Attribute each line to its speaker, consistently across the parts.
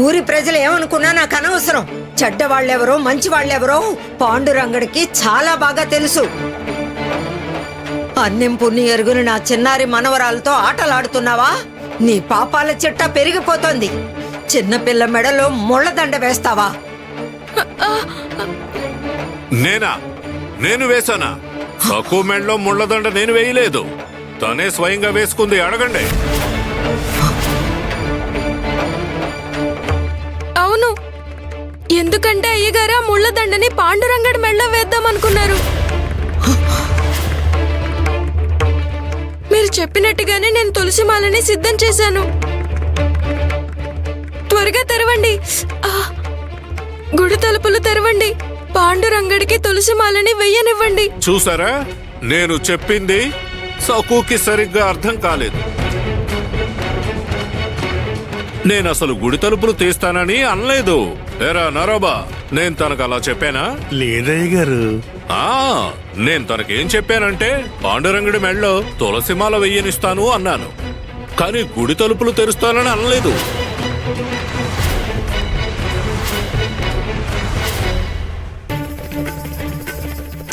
Speaker 1: ఊరి ప్రజలు ఏమనుకున్నా నాకు అనవసరం. చెడ్డవాళ్ళెవరో మంచి వాళ్ళెవరో పాండురంగడికి చాలా బాగా తెలుసు. అన్నం పుణ్య ఎరుగుని నా చిన్నారి మనవరాలతో ఆటలాడుతున్నావా? నీ పాపాల చిట్ట పెరిగిపోతోంది. చిన్నపిల్ల మెడలో ముళ్ళదండ వేస్తావా?
Speaker 2: నేను వేశానా? తక్కువ మెడలో ముళ్ళదండ నేను వేయలేదు, తనే స్వయంగా వేసుకుంది. అడగండి.
Speaker 3: అవును, ఎందుకంటే అయ్యగారు ఆ ముళ్ళదండని పాండురంగడి మెడలో వేద్దాం అనుకున్నారు. మీరు చెప్పినట్టుగానే నేను తులసిమాలని సిద్ధం చేశాను. త్వరగా తెరవండి, గుడి తలుపులు తెరవండి. పాండురంగడికి తులసిమాలని వెయ్యనివ్వండి.
Speaker 2: చూసారా, నేను చెప్పింది సకుకి సరిగ్గా అర్థం కాలేదు. నేను అసలు గుడి తలుపులు తీస్తానని అనలేదు. ఏరా నరోబా, నేను తనకు అలా చెప్పానా?
Speaker 4: లేదయ్య గారు.
Speaker 2: నేను తనకేం చెప్పానంటే పాండురంగుడి మెళ్ళలో తులసిమాల వెయ్యనిస్తాను అన్నాను, కానీ గుడి తలుపులు తెరుస్తానని అనలేదు.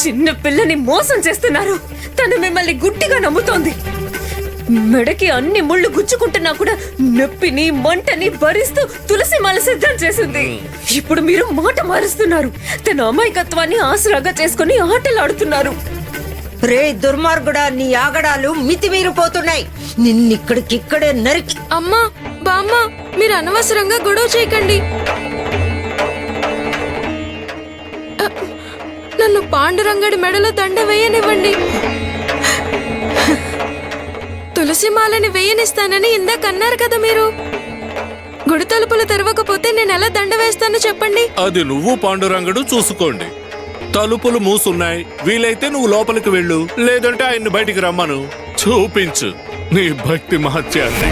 Speaker 5: చిన్న పిల్లని మోసం చేస్తున్నారు. తను మిమ్మల్ని గుడ్డిగా నమ్ముతోంది. మెడకి అన్ని ముళ్ళు గుచ్చుకుంటున్నా కూడా నొప్పిని మంటని భరిస్తూ తులసిమాల సిద్ధం చేసింది. ఇప్పుడు మీరు మాట మారుస్తున్నారు. తన అమాయకత్వాన్ని ఆసరాగా చేసుకుని ఆటలాడుతున్నారు.
Speaker 1: రే దుర్మార్గుడా, నీ ఆగడాలు మితిమీరిపోతున్నాయి. నిన్నిక్కడికిక్కడే నరికి.
Speaker 3: అమ్మా, బామ్మ, మీరు అనవసరంగా గొడవ చేయకండి. నన్ను పాండురంగడి మెడలో దండ వేయనివ్వండి. తులసిమాలని వేయనిస్తానని ఇందాక అన్నారు కదా మీరు. గుడి తలుపులు తెరవకపోతే నేను ఎలా దండ వేస్తానో చెప్పండి.
Speaker 2: అది నువ్వు పాండురంగడు చూసుకోండి. తలుపులు మూసున్నాయి. వీలైతే నువ్వు లోపలికి వెళ్ళు, లేదంటే ఆయన్ని బయటికి రమ్మను. చూపించు నీ భక్తి మహత్యాన్ని.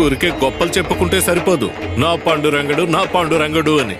Speaker 2: ఊరికే గొప్పలు చెప్పుకుంటే సరిపోదు, నా పాండురంగడు నా పాండురంగడు అని.